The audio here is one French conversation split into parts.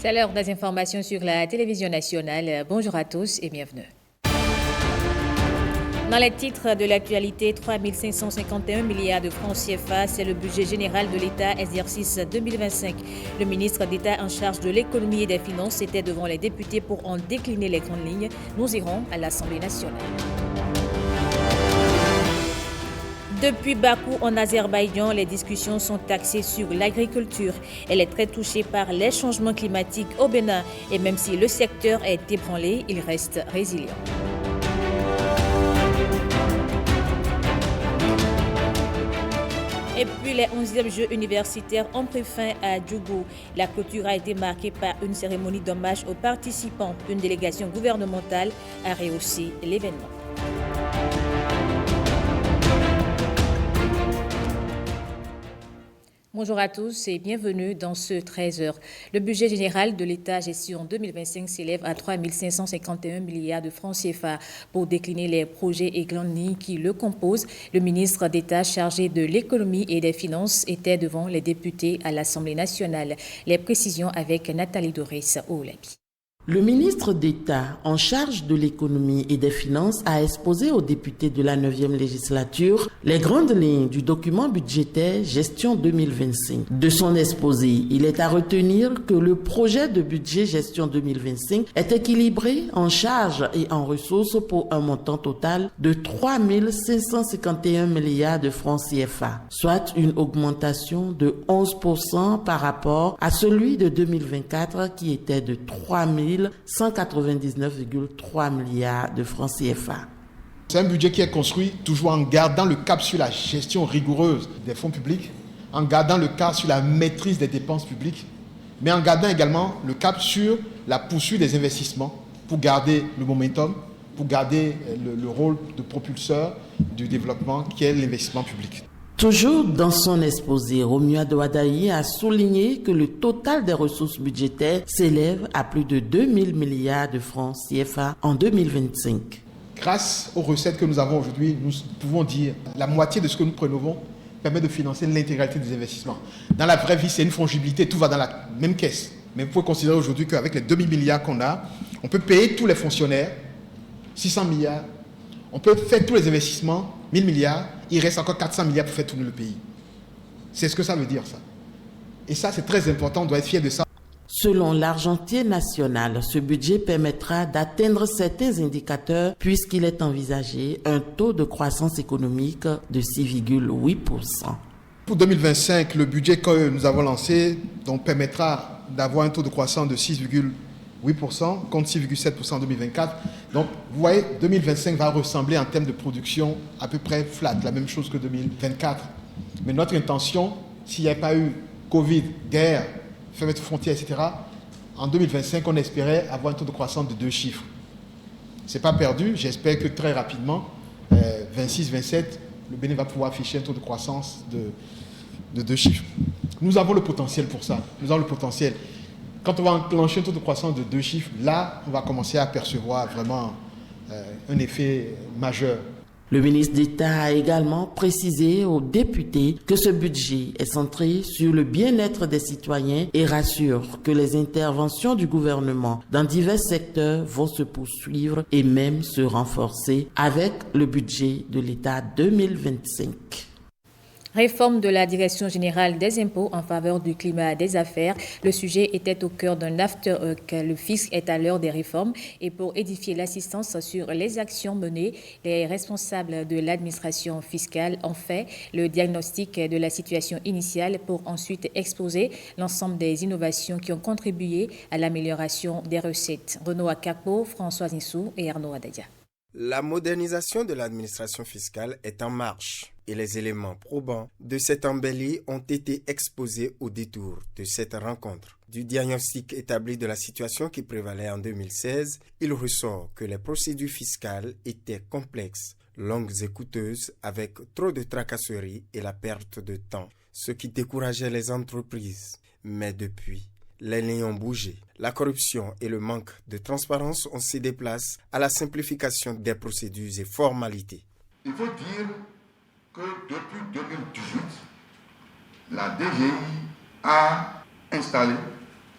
C'est l'heure des informations sur la télévision nationale. Bonjour à tous et bienvenue. Dans les titres de l'actualité, 3 551 milliards de francs CFA, c'est le budget général de l'État exercice 2025. Le ministre d'État en charge de l'économie et des finances était devant les députés pour en décliner les grandes lignes. Nous irons à l'Assemblée nationale. Depuis Bakou en Azerbaïdjan, les discussions sont axées sur l'agriculture. Elle est très touchée par les changements climatiques au Bénin et même si le secteur est ébranlé, il reste résilient. Et puis les 11e Jeux universitaires ont pris fin à Djougou. La clôture a été marquée par une cérémonie d'hommage aux participants. Une délégation gouvernementale a rehaussé l'événement. Bonjour à tous et bienvenue dans ce 13h. Le budget général de l'État gestion 2025 s'élève à 3 551 milliards de francs CFA. Pour décliner les projets et grandes lignes qui le composent, le ministre d'État chargé de l'économie et des finances était devant les députés à l'Assemblée nationale. Les précisions avec Nathalie Dorès-Oulabi. Le ministre d'État en charge de l'économie et des finances a exposé aux députés de la 9e législature les grandes lignes du document budgétaire gestion 2025. De son exposé, il est à retenir que le projet de budget gestion 2025 est équilibré en charges et en ressources pour un montant total de 3 551 milliards de francs CFA, soit une augmentation de 11% par rapport à celui de 2024 qui était de 3 199,3 milliards de francs CFA. C'est un budget qui est construit toujours en gardant le cap sur la gestion rigoureuse des fonds publics, en gardant le cap sur la maîtrise des dépenses publiques, mais en gardant également le cap sur la poursuite des investissements pour garder le momentum, pour garder le rôle de propulseur du développement qui est l'investissement public. Toujours dans son exposé, Romuald Douadaï a souligné que le total des ressources budgétaires s'élève à plus de 2 000 milliards de francs CFA en 2025. Grâce aux recettes que nous avons aujourd'hui, nous pouvons dire que la moitié de ce que nous prélevons permet de financer l'intégralité des investissements. Dans la vraie vie, c'est une fongibilité, tout va dans la même caisse. Mais vous pouvez considérer aujourd'hui qu'avec les 2 000 milliards qu'on a, on peut payer tous les fonctionnaires, 600 milliards, on peut faire tous les investissements, 1 000 milliards, il reste encore 400 milliards pour faire tourner le pays. C'est ce que ça veut dire, ça. Et ça, c'est très important, on doit être fier de ça. Selon l'argentier national, ce budget permettra d'atteindre certains indicateurs puisqu'il est envisagé un taux de croissance économique de 6,8%. Pour 2025, le budget que nous avons lancé donc, permettra d'avoir un taux de croissance de 6,8% contre 6,7% en 2024. Donc, vous voyez, 2025 va ressembler en termes de production à peu près flat, la même chose que 2024. Mais notre intention, s'il n'y avait pas eu Covid, guerre, fermeture de frontières, etc., en 2025, on espérait avoir un taux de croissance de 2 chiffres. Ce n'est pas perdu. J'espère que très rapidement, 26-27, le Bénin va pouvoir afficher un taux de croissance de 2 chiffres. Nous avons le potentiel pour ça. Nous avons le potentiel. Quand on va enclencher un taux de croissance de 2 chiffres, là, on va commencer à percevoir vraiment un effet majeur. Le ministre d'État a également précisé aux députés que ce budget est centré sur le bien-être des citoyens et rassure que les interventions du gouvernement dans divers secteurs vont se poursuivre et même se renforcer avec le budget de l'État 2025. Réforme de la Direction générale des impôts en faveur du climat des affaires. Le sujet était au cœur d'un after-hawk. Le fisc est à l'heure des réformes et pour édifier l'assistance sur les actions menées, les responsables de l'administration fiscale ont fait le diagnostic de la situation initiale pour ensuite exposer l'ensemble des innovations qui ont contribué à l'amélioration des recettes. Renaud Akapo, François Nissou et Arnaud Adadia. La modernisation de l'administration fiscale est en marche et les éléments probants de cette embellie ont été exposés au détour de cette rencontre. Du diagnostic établi de la situation qui prévalait en 2016, il ressort que les procédures fiscales étaient complexes, longues et coûteuses avec trop de tracasseries et la perte de temps, ce qui décourageait les entreprises. Mais depuis, les lignes ont bougé. La corruption et le manque de transparence ont cédé place à la simplification des procédures et formalités. Il faut dire que depuis 2018, la DGI a installé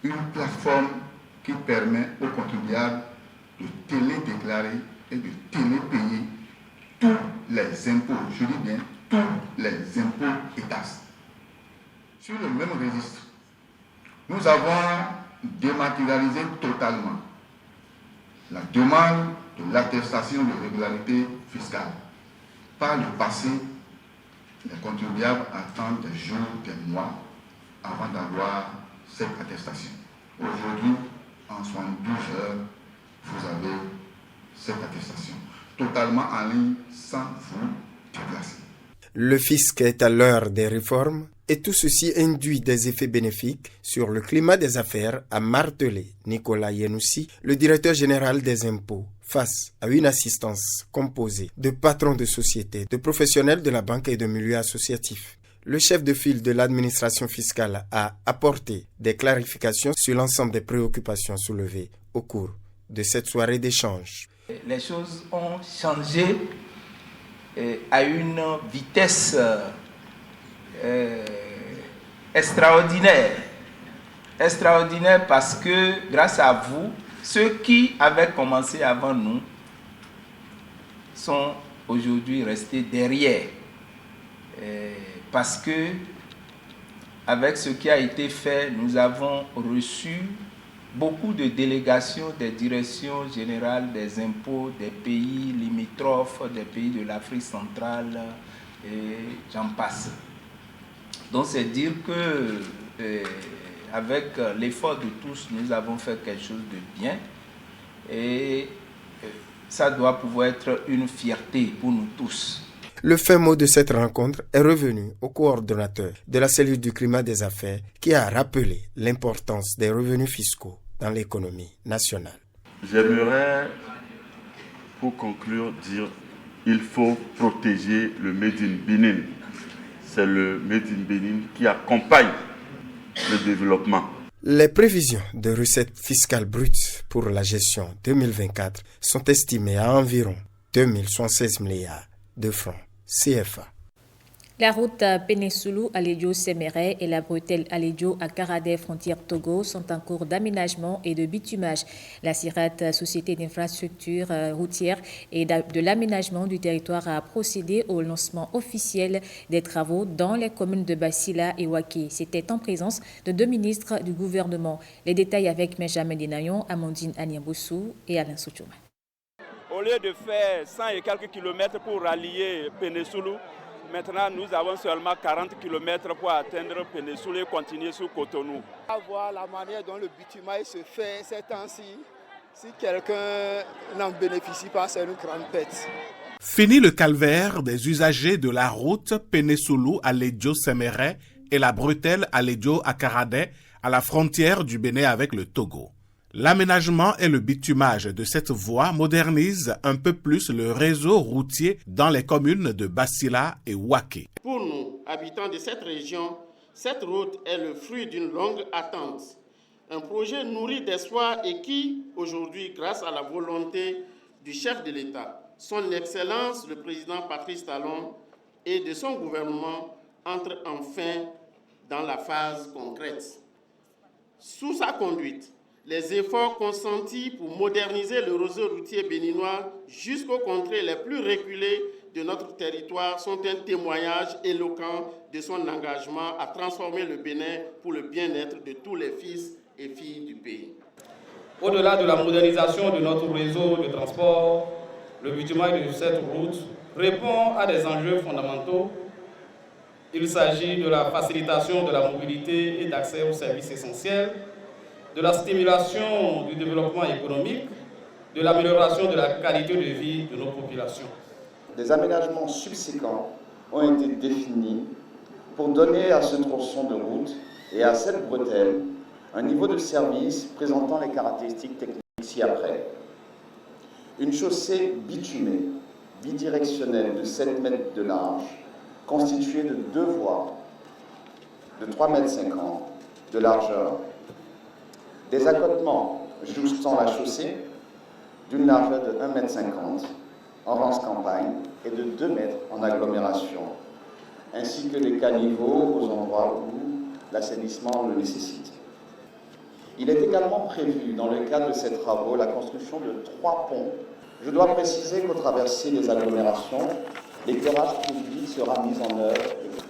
une plateforme qui permet aux contribuables de télédéclarer et de télépayer tous les impôts, je dis bien tous les impôts et taxes. Sur le même registre, nous avons dématérialisé totalement la demande de l'attestation de régularité fiscale. Par le passé, les contribuables attendent des jours, des mois avant d'avoir cette attestation. Aujourd'hui, en 72 heures, vous avez cette attestation totalement en ligne sans vous déplacer. Le fisc est à l'heure des réformes et tout ceci induit des effets bénéfiques sur le climat des affaires, a martelé Nicolas Yenoussi, le directeur général des impôts, face à une assistance composée de patrons de sociétés, de professionnels de la banque et de milieux associatifs. Le chef de file de l'administration fiscale a apporté des clarifications sur l'ensemble des préoccupations soulevées au cours de cette soirée d'échange. Les choses ont changé à une vitesse extraordinaire. Extraordinaire parce que grâce à vous, ceux qui avaient commencé avant nous sont aujourd'hui restés derrière. Parce que avec ce qui a été fait, nous avons reçu beaucoup de délégations des directions générales des impôts des pays limitrophes, des pays de l'Afrique centrale, et j'en passe. Donc c'est dire que avec l'effort de tous, nous avons fait quelque chose de bien et ça doit pouvoir être une fierté pour nous tous. Le fin mot de cette rencontre est revenu au coordonnateur de la cellule du climat des affaires qui a rappelé l'importance des revenus fiscaux dans l'économie nationale. J'aimerais, pour conclure, dire qu'il faut protéger le Made in Benin. C'est le Made in Benin qui accompagne le développement. Les prévisions de recettes fiscales brutes pour la gestion 2024 sont estimées à environ 2076 milliards de francs CFA. La route Pénésoulou-Alédio-Séméret et la bretelle Alédio-Akaradé frontière Togo sont en cours d'aménagement et de bitumage. La CIRAT, Société d'infrastructure routière et de l'aménagement du territoire, a procédé au lancement officiel des travaux dans les communes de Bassila et Waké. C'était en présence de 2 ministres du gouvernement. Les détails avec Benjamin Denayon, Amandine Aniamboussou et Alain Souchouma. Au lieu de faire 100 et quelques kilomètres pour rallier Pénésoulou, maintenant nous avons seulement 40 km pour atteindre Pénésoulou et continuer sur Cotonou. À voir la manière dont le bitumage se fait ces temps-ci, si quelqu'un n'en bénéficie pas, c'est une grande perte. Fini le calvaire des usagers de la route Pénésoulou-Alédio-Séméret et la bretelle Alédio-Akaradé à la frontière du Bénin avec le Togo. L'aménagement et le bitumage de cette voie modernisent un peu plus le réseau routier dans les communes de Bassila et Waké. Pour nous, habitants de cette région, cette route est le fruit d'une longue attente. Un projet nourri d'espoir et qui, aujourd'hui, grâce à la volonté du chef de l'État, son Excellence le président Patrice Talon et de son gouvernement, entre enfin dans la phase concrète. Sous sa conduite, les efforts consentis pour moderniser le réseau routier béninois jusqu'aux contrées les plus reculées de notre territoire sont un témoignage éloquent de son engagement à transformer le Bénin pour le bien-être de tous les fils et filles du pays. Au-delà de la modernisation de notre réseau de transport, le bitumage de cette route répond à des enjeux fondamentaux. Il s'agit de la facilitation de la mobilité et d'accès aux services essentiels, de la stimulation du développement économique, de l'amélioration de la qualité de vie de nos populations. Des aménagements subséquents ont été définis pour donner à ce tronçon de route et à cette bretelle un niveau de service présentant les caractéristiques techniques ci-après. Une chaussée bitumée, bidirectionnelle de 7 mètres de large, constituée de 2 voies de 3,50 m de largeur, des accotements jouxtant la chaussée d'une largeur de 1,50 m en rance campagne et de 2 mètres en agglomération, ainsi que des caniveaux aux endroits où l'assainissement le nécessite. Il est également prévu, dans le cadre de ces travaux, la construction de 3 ponts. Je dois préciser qu'au traversé des agglomérations, l'éclairage public sera mis en œuvre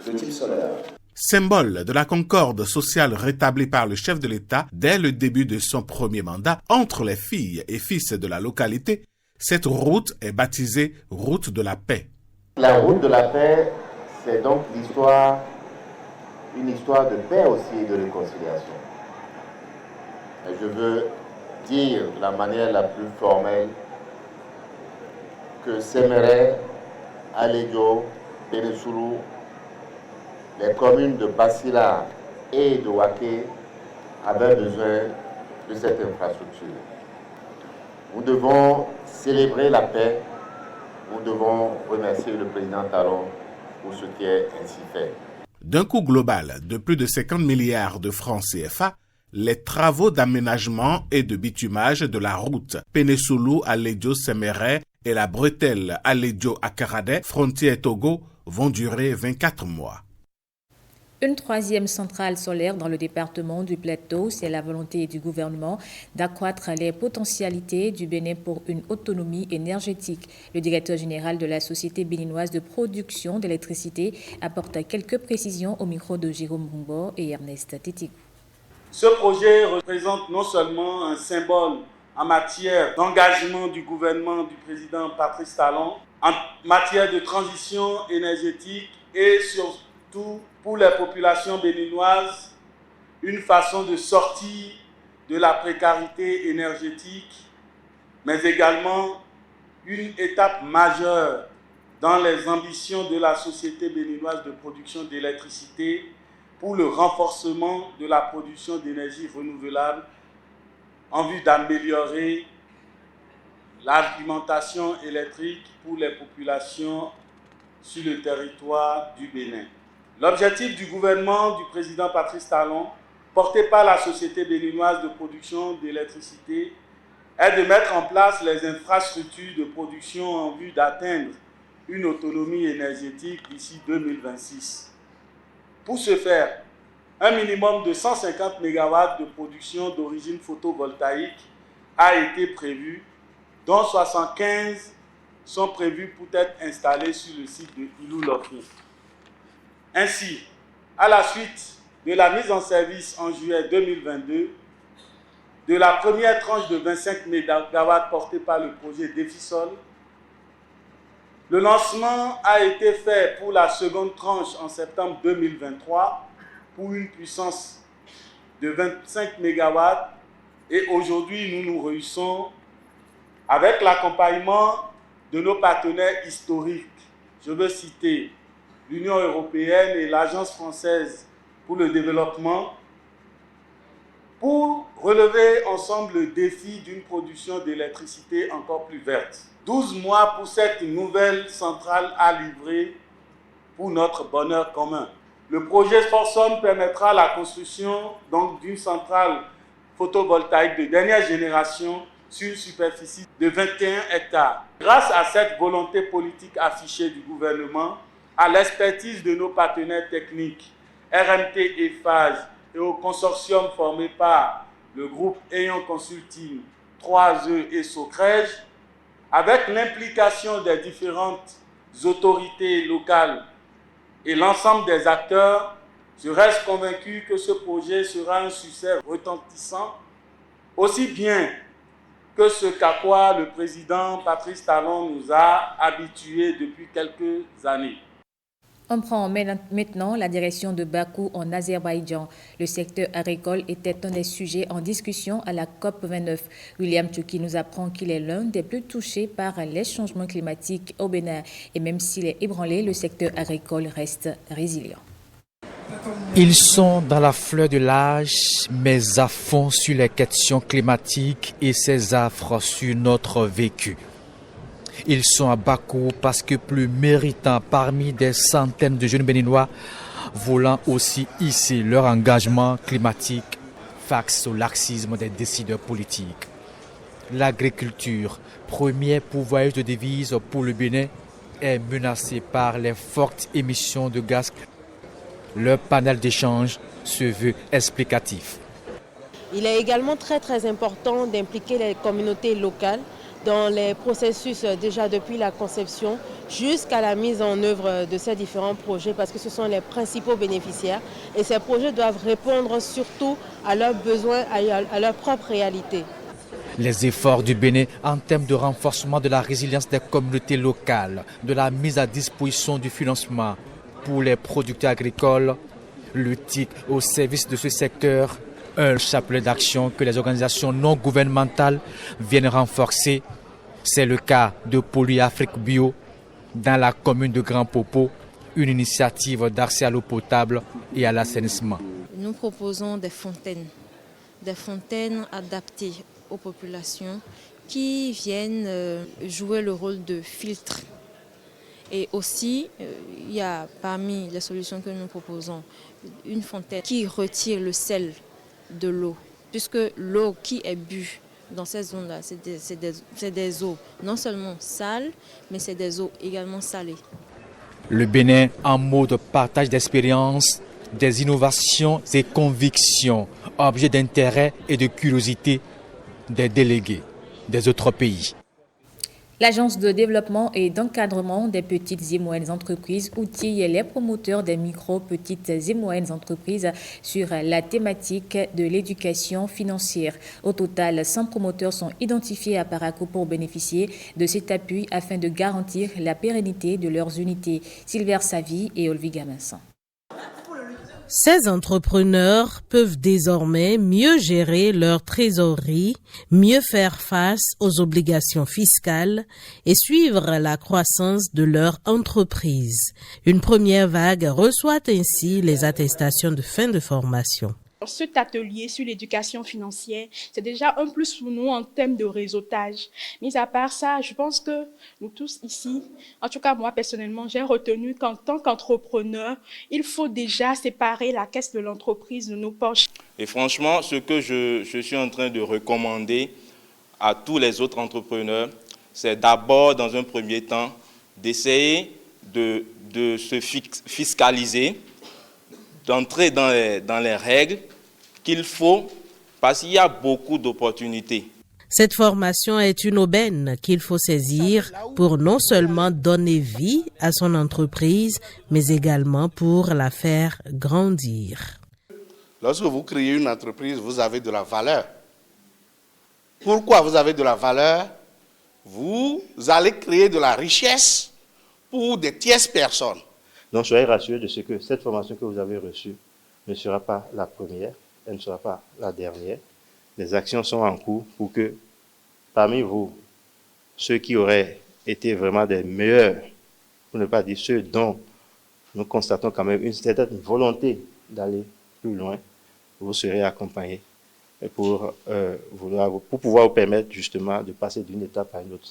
de type solaire. Symbole de la concorde sociale rétablie par le chef de l'État dès le début de son premier mandat entre les filles et fils de la localité, cette route est baptisée Route de la Paix. La Route de la Paix, c'est donc une histoire de paix aussi et de réconciliation. Et je veux dire de la manière la plus formelle que Séméré, Alédio, Pénésoulou, les communes de Bassila et de Waké avaient besoin de cette infrastructure. Nous devons célébrer la paix, nous devons remercier le président Talon pour ce qui est ainsi fait. D'un coût global de plus de 50 milliards de francs CFA, les travaux d'aménagement et de bitumage de la route Pénésoulou-Alédio-Séméré et la bretelle Alédio-Akaradé, frontière Togo, vont durer 24 mois. Une troisième centrale solaire dans le département du Plateau, c'est la volonté du gouvernement d'accroître les potentialités du Bénin pour une autonomie énergétique. Le directeur général de la Société béninoise de production d'électricité apporte quelques précisions au micro de Jérôme Rumbo et Ernest Titikou. Ce projet représente non seulement un symbole en matière d'engagement du gouvernement du président Patrice Talon, en matière de transition énergétique et surtout pour les populations béninoises, une façon de sortir de la précarité énergétique, mais également une étape majeure dans les ambitions de la Société béninoise de production d'électricité pour le renforcement de la production d'énergie renouvelable en vue d'améliorer l'alimentation électrique pour les populations sur le territoire du Bénin. L'objectif du gouvernement du président Patrice Talon, porté par la Société béninoise de production d'électricité, est de mettre en place les infrastructures de production en vue d'atteindre une autonomie énergétique d'ici 2026. Pour ce faire, un minimum de 150 MW de production d'origine photovoltaïque a été prévu, dont 75 sont prévus pour être installés sur le site de Ilou-Lofni. Ainsi, à la suite de la mise en service en juillet 2022 de la première tranche de 25 MW portée par le projet Defisol, le lancement a été fait pour la seconde tranche en septembre 2023 pour une puissance de 25 MW et aujourd'hui nous nous réunissons avec l'accompagnement de nos partenaires historiques. Je veux citer l'Union européenne et l'Agence française pour le développement pour relever ensemble le défi d'une production d'électricité encore plus verte. 12 mois pour cette nouvelle centrale à livrer pour notre bonheur commun. Le projet Forsom permettra la construction d'une centrale photovoltaïque de dernière génération sur une superficie de 21 hectares. Grâce à cette volonté politique affichée du gouvernement, à l'expertise de nos partenaires techniques, RMT et FAGE, et au consortium formé par le groupe Aeon Consulting, 3E et Socrège, avec l'implication des différentes autorités locales et l'ensemble des acteurs, je reste convaincu que ce projet sera un succès retentissant, aussi bien que ce qu'à quoi le président Patrice Talon nous a habitués depuis quelques années. On prend maintenant la direction de Bakou en Azerbaïdjan. Le secteur agricole était un des sujets en discussion à la COP29. William Tchouki nous apprend qu'il est l'un des plus touchés par les changements climatiques au Bénin. Et même s'il est ébranlé, le secteur agricole reste résilient. Ils sont dans la fleur de l'âge, mais à fond sur les questions climatiques et ses affres sur notre vécu. Ils sont à Bakou parce que plus méritants parmi des centaines de jeunes béninois voulant aussi hisser leur engagement climatique face au laxisme des décideurs politiques. L'agriculture, premier pourvoyeuse de devises pour le Bénin, est menacée par les fortes émissions de gaz. Leur panel d'échange se veut explicatif. Il est également très important d'impliquer les communautés locales dans les processus déjà depuis la conception jusqu'à la mise en œuvre de ces différents projets parce que ce sont les principaux bénéficiaires et ces projets doivent répondre surtout à leurs besoins, à leur propre réalité. Les efforts du Bénin en termes de renforcement de la résilience des communautés locales, de la mise à disposition du financement pour les producteurs agricoles, le TIC au service de ce secteur, un chapelet d'action que les organisations non gouvernementales viennent renforcer. C'est le cas de Polyafrique Bio dans la commune de Grand Popo, une initiative d'accès à l'eau potable et à l'assainissement. Nous proposons des fontaines adaptées aux populations qui viennent jouer le rôle de filtre. Et aussi, il y a parmi les solutions que nous proposons une fontaine qui retire le sel de l'eau, puisque l'eau qui est bue dans ces zones-là, c'est des eaux non seulement sales, mais c'est des eaux également salées. Le Bénin en mode partage d'expériences, des innovations et convictions, objet d'intérêt et de curiosité des délégués des autres pays. L'Agence de développement et d'encadrement des petites et moyennes entreprises outille les promoteurs des micro, petites et moyennes entreprises sur la thématique de l'éducation financière. Au total, 100 promoteurs sont identifiés à Parakou pour bénéficier de cet appui afin de garantir la pérennité de leurs unités. Sylvain Savi et Olviga Vincent. Ces entrepreneurs peuvent désormais mieux gérer leur trésorerie, mieux faire face aux obligations fiscales et suivre la croissance de leur entreprise. Une première vague reçoit ainsi les attestations de fin de formation. Cet atelier sur l'éducation financière, c'est déjà un plus pour nous en termes de réseautage. Mis à part ça, je pense que nous tous ici, en tout cas moi personnellement, j'ai retenu qu'en tant qu'entrepreneur, il faut déjà séparer la caisse de l'entreprise de nos poches. Et franchement, ce que je suis en train de recommander à tous les autres entrepreneurs, c'est d'abord, dans un premier temps, d'essayer de se fiscaliser, d'entrer dans les règles qu'il faut, parce qu'il y a beaucoup d'opportunités. Cette formation est une aubaine qu'il faut saisir pour non seulement donner vie à son entreprise, mais également pour la faire grandir. Lorsque vous créez une entreprise, vous avez de la valeur. Pourquoi vous avez de la valeur? Vous allez créer de la richesse pour des tierces personnes. Donc soyez rassurés de ce que cette formation que vous avez reçue ne sera pas la première, elle ne sera pas la dernière. Les actions sont en cours pour que parmi vous, ceux qui auraient été vraiment des meilleurs, pour ne pas dire ceux dont nous constatons quand même une certaine volonté d'aller plus loin, vous serez accompagnés pour pouvoir vous permettre justement de passer d'une étape à une autre.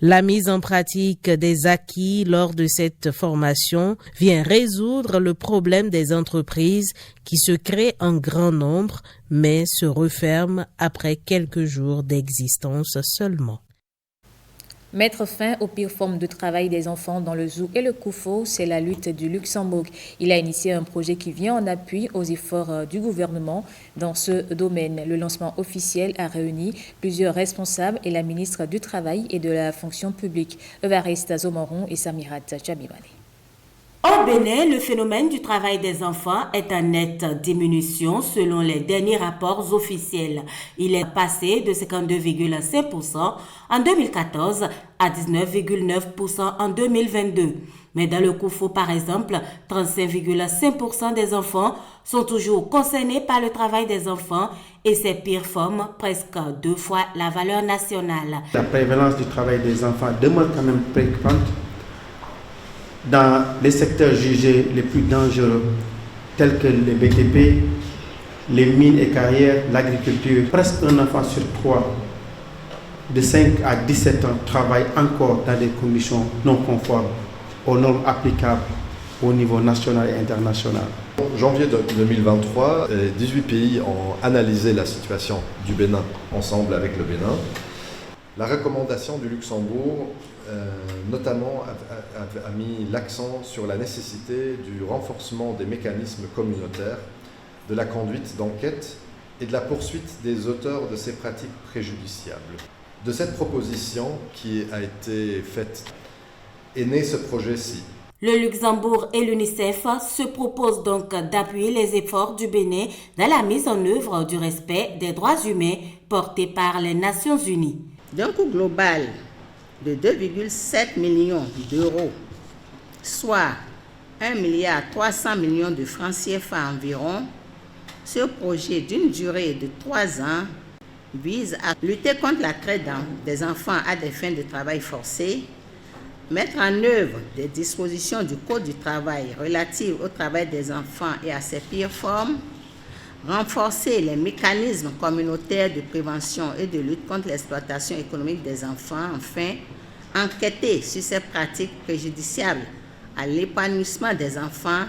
La mise en pratique des acquis lors de cette formation vient résoudre le problème des entreprises qui se créent en grand nombre, mais se referment après quelques jours d'existence seulement. Mettre fin aux pires formes de travail des enfants dans le zoo et le Koufo, c'est la lutte du Luxembourg. Il a initié un projet qui vient en appui aux efforts du gouvernement dans ce domaine. Le lancement officiel a réuni plusieurs responsables et la ministre du Travail et de la fonction publique, Evariste Zomoron et Samirat Tchabibane. Au Bénin, le phénomène du travail des enfants est en nette diminution selon les derniers rapports officiels. Il est passé de 52,5% en 2014 à 19,9% en 2022. Mais dans le Koufo, par exemple, 35,5% des enfants sont toujours concernés par le travail des enfants et ses pires formes, presque 2 fois la valeur nationale. La prévalence du travail des enfants demeure quand même préoccupante dans les secteurs jugés les plus dangereux, tels que les BTP, les mines et carrières, l'agriculture. Presque un enfant sur 3 de 5 à 17 ans travaille encore dans des conditions non conformes aux normes applicables au niveau national et international. En janvier 2023, 18 pays ont analysé la situation du Bénin ensemble avec le Bénin. La recommandation du Luxembourg, notamment, a mis l'accent sur la nécessité du renforcement des mécanismes communautaires, de la conduite d'enquête et de la poursuite des auteurs de ces pratiques préjudiciables. De cette proposition qui a été faite est né ce projet-ci. Le Luxembourg et l'UNICEF se proposent donc d'appuyer les efforts du Bénin dans la mise en œuvre du respect des droits humains portés par les Nations Unies. D'un coût global de 2,7 millions d'euros, soit 1,3 milliard de francs CFA environ, ce projet d'une durée de 3 ans vise à lutter contre la traite des enfants à des fins de travail forcé, mettre en œuvre des dispositions du Code du travail relatives au travail des enfants et à ses pires formes, renforcer les mécanismes communautaires de prévention et de lutte contre l'exploitation économique des enfants, enfin, enquêter sur ces pratiques préjudiciables à l'épanouissement des enfants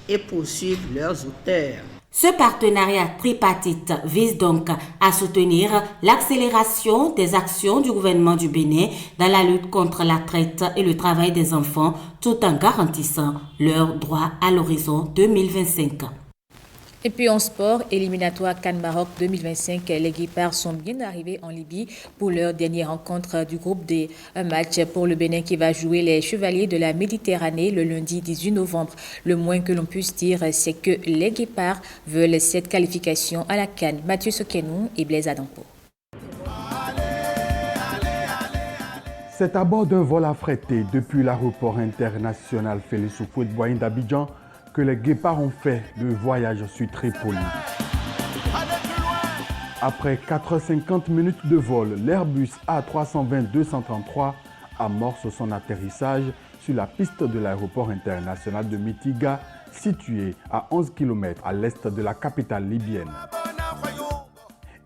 et poursuivre leurs auteurs. Ce partenariat tripartite vise donc à soutenir l'accélération des actions du gouvernement du Bénin dans la lutte contre la traite et le travail des enfants, tout en garantissant leurs droits à l'horizon 2025. Et puis en sport, éliminatoire CAN Maroc 2025, les Guépards sont bien arrivés en Libye pour leur dernière rencontre du groupe D. Un match pour le Bénin qui va jouer les Chevaliers de la Méditerranée le lundi 18 novembre. Le moins que l'on puisse dire, c'est que les Guépards veulent cette qualification à la CAN. Mathieu Sokenou et Blaise Adampo. C'est à bord d'un vol affrété depuis l'aéroport international Félix Houphouët-Boigny d'Abidjan que les Guépards ont fait le voyage sur Tripoli. Après 4h50 minutes de vol, l'Airbus A320-233 amorce son atterrissage sur la piste de l'aéroport international de Mitiga, situé à 11 km à l'est de la capitale libyenne.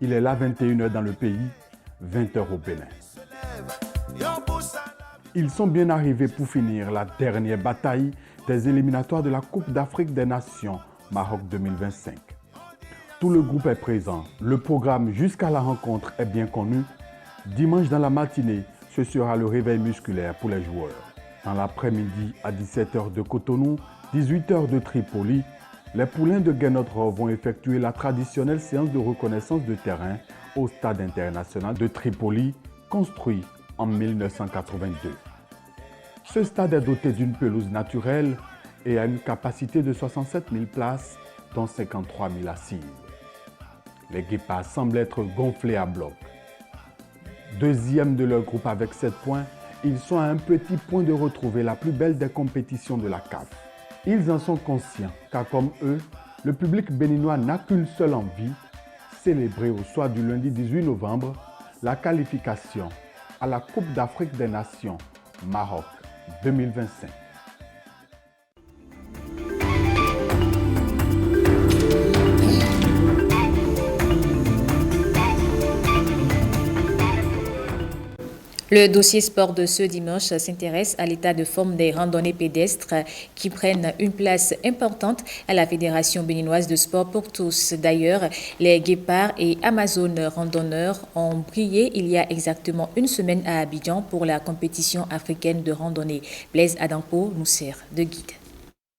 Il est là 21h dans le pays, 20h au Bénin. Ils sont bien arrivés pour finir la dernière bataille des éliminatoires de la Coupe d'Afrique des Nations Maroc 2025. Tout le groupe est présent. Le programme jusqu'à la rencontre est bien connu. Dimanche dans la matinée, ce sera le réveil musculaire pour les joueurs. Dans l'après-midi à 17h de Cotonou, 18h de Tripoli, les poulains de Guénotre vont effectuer la traditionnelle séance de reconnaissance de terrain au stade international de Tripoli, construit en 1982. Ce stade est doté d'une pelouse naturelle et a une capacité de 67 000 places, dont 53 000 assises. Les Guépards semblent être gonflés à bloc. Deuxième de leur groupe avec 7 points, ils sont à un petit point de retrouver la plus belle des compétitions de la CAF. Ils en sont conscients car comme eux, le public béninois n'a qu'une seule envie, célébrer au soir du lundi 18 novembre la qualification à la Coupe d'Afrique des Nations Maroc 2025. Le dossier sport de ce dimanche s'intéresse à l'état de forme des randonnées pédestres qui prennent une place importante à la Fédération béninoise de sport pour tous. D'ailleurs, les Guépards et Amazon randonneurs ont brillé il y a exactement une semaine à Abidjan pour la compétition africaine de randonnée. Blaise Adampo nous sert de guide.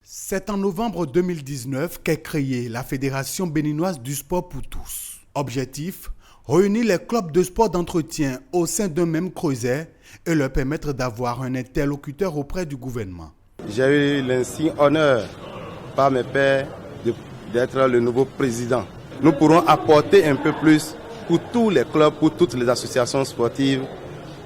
C'est en novembre 2019 qu'est créée la Fédération béninoise du sport pour tous. Objectif : réunir les clubs de sport d'entretien au sein d'un même creuset et leur permettre d'avoir un interlocuteur auprès du gouvernement. J'ai eu l'insigne honneur par mes pairs d'être le nouveau président. Nous pourrons apporter un peu plus pour tous les clubs, pour toutes les associations sportives,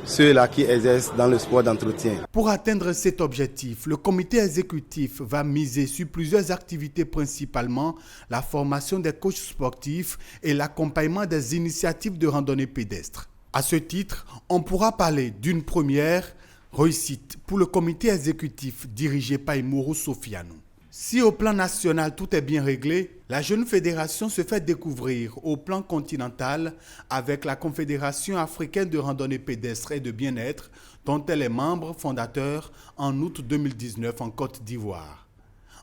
ceux-là qui exercent dans le sport d'entretien. Pour atteindre cet objectif, le comité exécutif va miser sur plusieurs activités, principalement la formation des coachs sportifs et l'accompagnement des initiatives de randonnée pédestre. À ce titre, on pourra parler d'une première réussite pour le comité exécutif dirigé par Imoro Sofianou. Si au plan national tout est bien réglé, la jeune fédération se fait découvrir au plan continental avec la Confédération africaine de randonnée pédestre et de bien-être dont elle est membre fondateur en août 2019 en Côte d'Ivoire.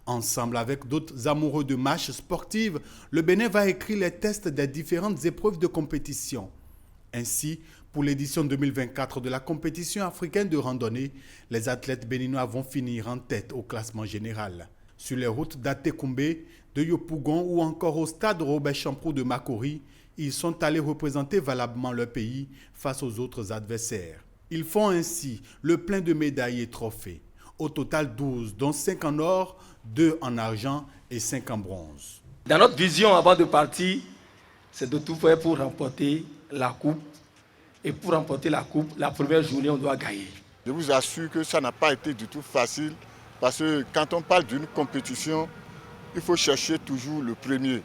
Ensemble avec d'autres amoureux de marche sportive, le Bénin va écrire les tests des différentes épreuves de compétition. Ainsi, pour l'édition 2024 de la compétition africaine de randonnée, les athlètes béninois vont finir en tête au classement général. Sur les routes d'Atekoumbe, de Yopougon ou encore au stade Robert Champrou de Makori, ils sont allés représenter valablement leur pays face aux autres adversaires. Ils font ainsi le plein de médailles et trophées. Au total 12, dont 5 en or, 2 en argent et 5 en bronze. Dans notre vision avant de partir, c'est de tout faire pour remporter la coupe. Et pour remporter la coupe, la première journée, on doit gagner. Je vous assure que ça n'a pas été du tout facile parce que quand on parle d'une compétition, il faut chercher toujours le premier.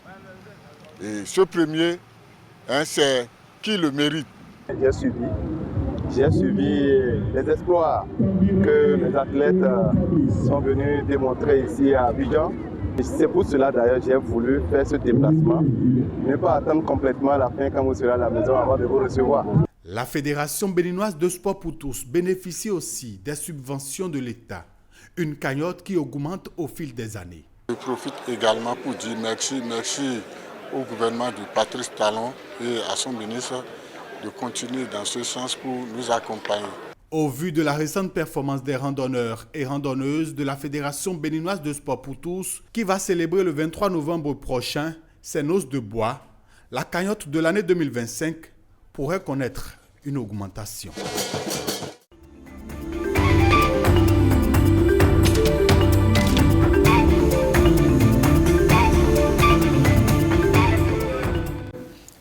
Et ce premier, c'est qui le mérite. J'ai suivi les exploits que les athlètes sont venus démontrer ici à Abidjan. C'est pour cela d'ailleurs j'ai voulu faire ce déplacement, ne pas attendre complètement la fin quand vous serez à la maison avant de vous recevoir. La Fédération béninoise de sport pour tous bénéficie aussi des subventions de l'État, une cagnotte qui augmente au fil des années. Je profite également pour dire merci au gouvernement de Patrice Talon et à son ministre de continuer dans ce sens pour nous accompagner. Au vu de la récente performance des randonneurs et randonneuses de la Fédération béninoise de sport pour tous, qui va célébrer le 23 novembre prochain ses noces de bois, la cagnotte de l'année 2025 pourrait connaître une augmentation.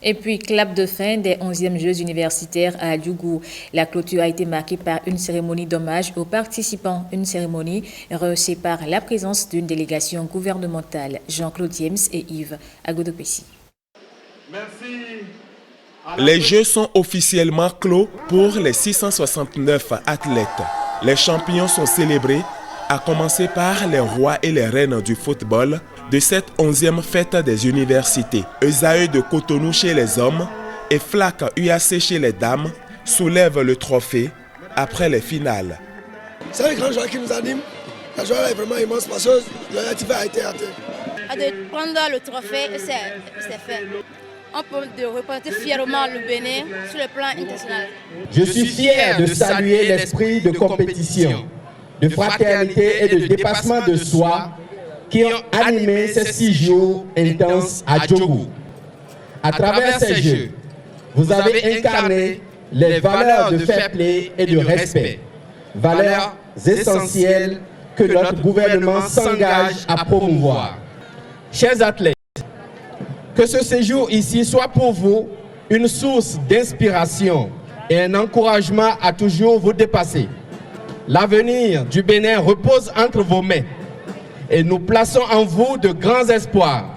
Et puis, clap de fin des 11e Jeux universitaires à Djougou. La clôture a été marquée par une cérémonie d'hommage aux participants. Une cérémonie rehaussée par la présence d'une délégation gouvernementale. Jean-Claude James et Yves Agodopessi. Les Jeux sont officiellement clos pour les 669 athlètes. Les champions sont célébrés, à commencer par les rois et les reines du football de cette 11e fête des universités. Esaü de Cotonou chez les hommes et Flac UAC chez les dames soulèvent le trophée après les finales. C'est un grand joueur qui nous anime. La joie est vraiment immense parce que l'objectif a été atteint. De prendre le trophée, c'est fait. On peut représenter fièrement le Bénin sur le plan international. Je suis fier de saluer l'esprit de compétition, de fraternité et de dépassement de soi qui ont animé ces 6 jours intenses à Djougou. À travers ces Jeux, vous avez incarné les valeurs de fair play et de respect, valeurs essentielles que notre gouvernement s'engage à promouvoir. Chers athlètes, que ce séjour ici soit pour vous une source d'inspiration et un encouragement à toujours vous dépasser. L'avenir du Bénin repose entre vos mains et nous plaçons en vous de grands espoirs.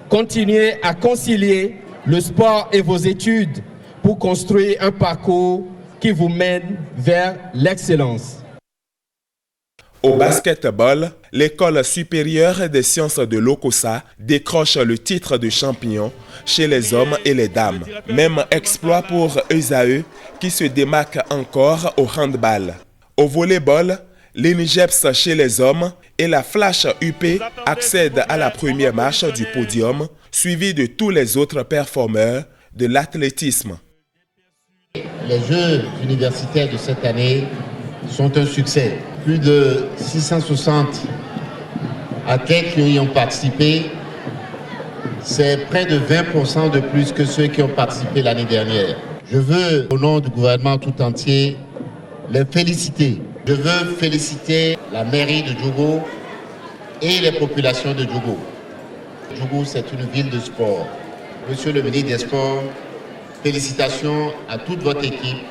Continuez à concilier le sport et vos études pour construire un parcours qui vous mène vers l'excellence. Au basketball, l'école supérieure des sciences de l'Okossa décroche le titre de champion chez les hommes et les dames. Même exploit pour Esaü qui se démarque encore au handball. Au volleyball, l'INIGEPS chez les hommes et la Flash UP accèdent à la première marche du podium, suivi de tous les autres performeurs de l'athlétisme. Les Jeux universitaires de cette année sont un succès. Plus de 660 athlètes qui y ont participé. C'est près de 20% de plus que ceux qui ont participé l'année dernière. Je veux, au nom du gouvernement tout entier, les féliciter. Je veux féliciter la mairie de Djougou et les populations de Djougou. Djougou, c'est une ville de sport. Monsieur le ministre des Sports, félicitations à toute votre équipe,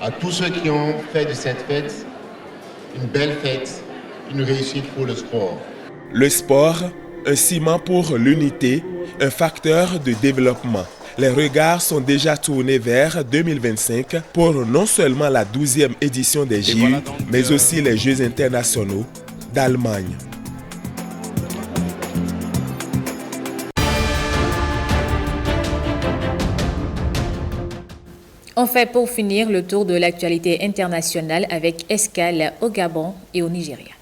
à tous ceux qui ont fait de cette fête une belle fête, une réussite pour le sport. Le sport, un ciment pour l'unité, un facteur de développement. Les regards sont déjà tournés vers 2025 pour non seulement la 12e édition des JU, mais aussi les Jeux internationaux d'Allemagne. On fait pour finir le tour de l'actualité internationale avec escale au Gabon et au Nigeria.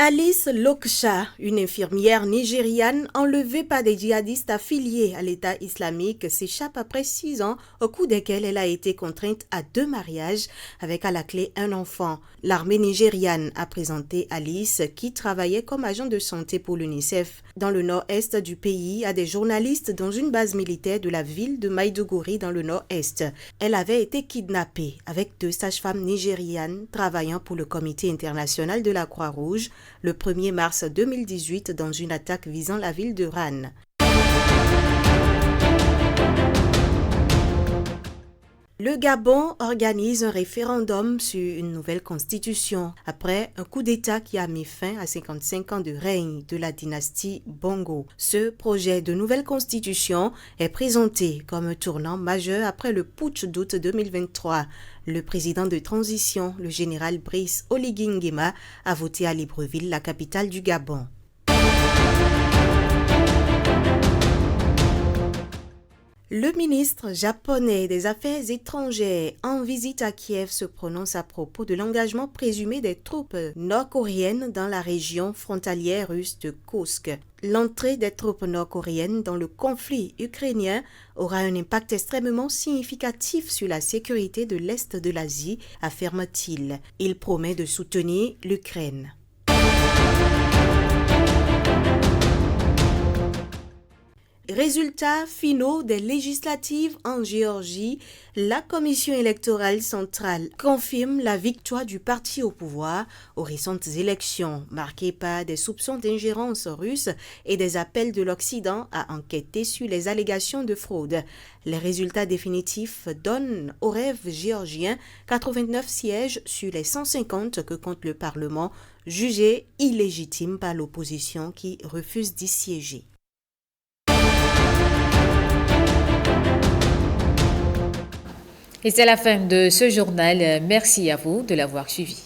Alice Loksha, une infirmière nigériane enlevée par des djihadistes affiliés à l'État islamique, s'échappe après 6 ans, au cours desquels elle a été contrainte à 2 mariages, avec à la clé un enfant. L'armée nigériane a présenté Alice, qui travaillait comme agent de santé pour l'UNICEF dans le nord-est du pays, à des journalistes dans une base militaire de la ville de Maïdougouri dans le nord-est. Elle avait été kidnappée avec 2 sages-femmes nigérianes travaillant pour le Comité international de la Croix-Rouge le 1er mars 2018 dans une attaque visant la ville de Rann. Le Gabon organise un référendum sur une nouvelle constitution après un coup d'État qui a mis fin à 55 ans de règne de la dynastie Bongo. Ce projet de nouvelle constitution est présenté comme un tournant majeur après le putsch d'août 2023. Le président de transition, le général Brice Oligui Nguema, a voté à Libreville, la capitale du Gabon. Le ministre japonais des Affaires étrangères en visite à Kiev se prononce à propos de l'engagement présumé des troupes nord-coréennes dans la région frontalière russe de Kursk. L'entrée des troupes nord-coréennes dans le conflit ukrainien aura un impact extrêmement significatif sur la sécurité de l'Est de l'Asie, affirme-t-il. Il promet de soutenir l'Ukraine. Résultats finaux des législatives en Géorgie, la Commission électorale centrale confirme la victoire du parti au pouvoir aux récentes élections, marquées par des soupçons d'ingérence russe et des appels de l'Occident à enquêter sur les allégations de fraude. Les résultats définitifs donnent au rêve géorgien 89 sièges sur les 150 que compte le Parlement, jugés illégitimes par l'opposition qui refuse d'y siéger. Et c'est la fin de ce journal. Merci à vous de l'avoir suivi.